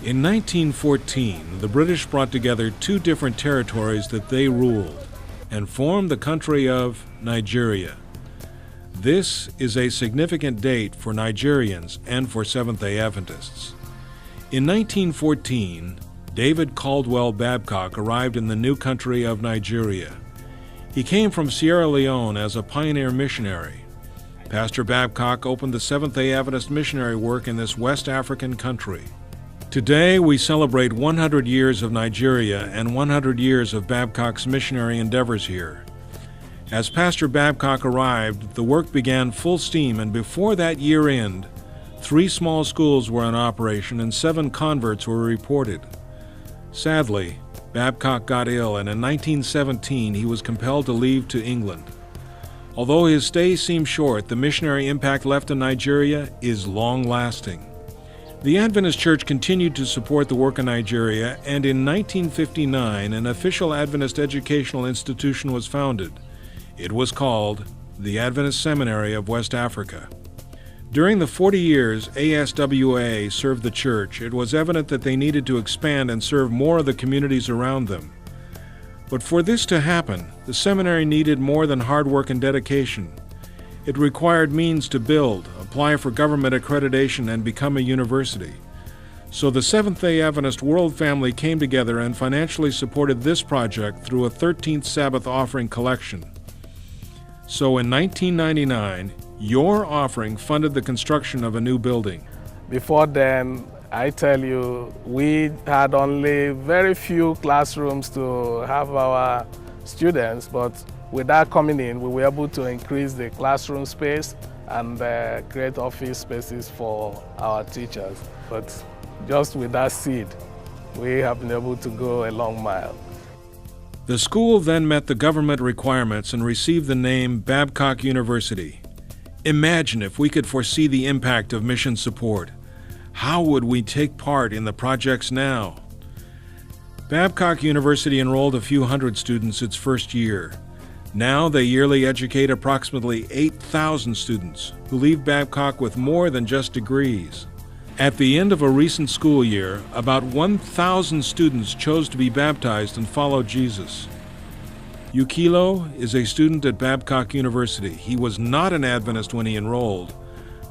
In 1914, the British brought together two different territories that they ruled and formed the country of Nigeria. This is a significant date for Nigerians and for Seventh-day Adventists. In 1914, David Caldwell Babcock arrived in the new country of Nigeria. He came from Sierra Leone as a pioneer missionary. Pastor Babcock opened the Seventh-day Adventist missionary work in this West African country. Today, we celebrate 100 years of Nigeria and 100 years of Babcock's missionary endeavors here. As Pastor Babcock arrived, the work began full steam, and before that year end, 3 small schools were in operation and 7 converts were reported. Sadly, Babcock got ill, and in 1917 he was compelled to leave to England. Although his stay seemed short, the missionary impact left in Nigeria is long-lasting. The Adventist Church continued to support the work in Nigeria, and in 1959 an official Adventist educational institution was founded. It was called the Adventist Seminary of West Africa. During the 40 years ASWA served the church, it was evident that they needed to expand and serve more of the communities around them. But for this to happen, the seminary needed more than hard work and dedication. It required means to build, apply for government accreditation, and become a university. So the Seventh-day Adventist World family came together and financially supported this project through a 13th Sabbath offering collection. So in 1999, your offering funded the construction of a new building. Before then, I tell you, we had only very few classrooms to have our students, but with that coming in, we were able to increase the classroom space and create office spaces for our teachers. But just with that seed, we have been able to go a long mile. The school then met the government requirements and received the name Babcock University. Imagine if we could foresee the impact of mission support. How would we take part in the projects now? Babcock University enrolled a few hundred students its first year. Now they yearly educate approximately 8,000 students who leave Babcock with more than just degrees. At the end of a recent school year, about 1,000 students chose to be baptized and follow Jesus. Yukilo is a student at Babcock University. He was not an Adventist when he enrolled,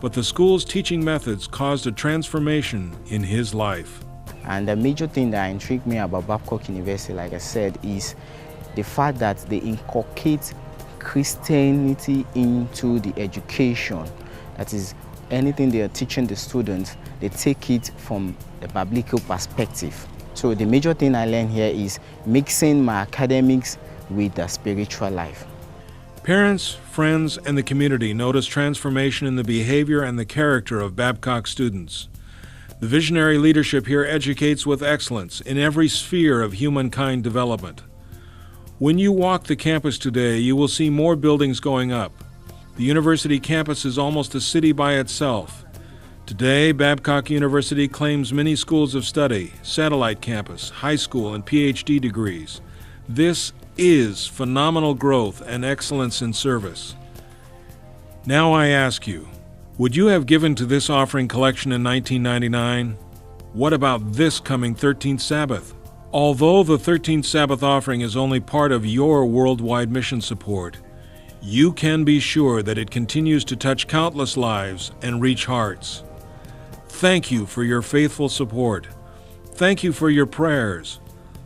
but the school's teaching methods caused a transformation in his life. And the major thing that intrigued me about Babcock University, like I said, is the fact that they inculcate Christianity into the education. That is, anything they are teaching the students, they take it from the biblical perspective. So the major thing I learned here is mixing my academics with the spiritual life. Parents, friends, and the community notice transformation in the behavior and the character of Babcock students. The visionary leadership here educates with excellence in every sphere of humankind development. When you walk the campus today, you will see more buildings going up. The university campus is almost a city by itself. Today, Babcock University claims many schools of study, satellite campus, high school, and PhD degrees. This is phenomenal growth and excellence in service. Now I ask you, would you have given to this offering collection in 1999? What about this coming 13th Sabbath? Although the 13th Sabbath offering is only part of your worldwide mission support, you can be sure that it continues to touch countless lives and reach hearts. Thank you for your faithful support. Thank you for your prayers.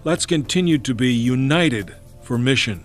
Let's continue to be united for mission.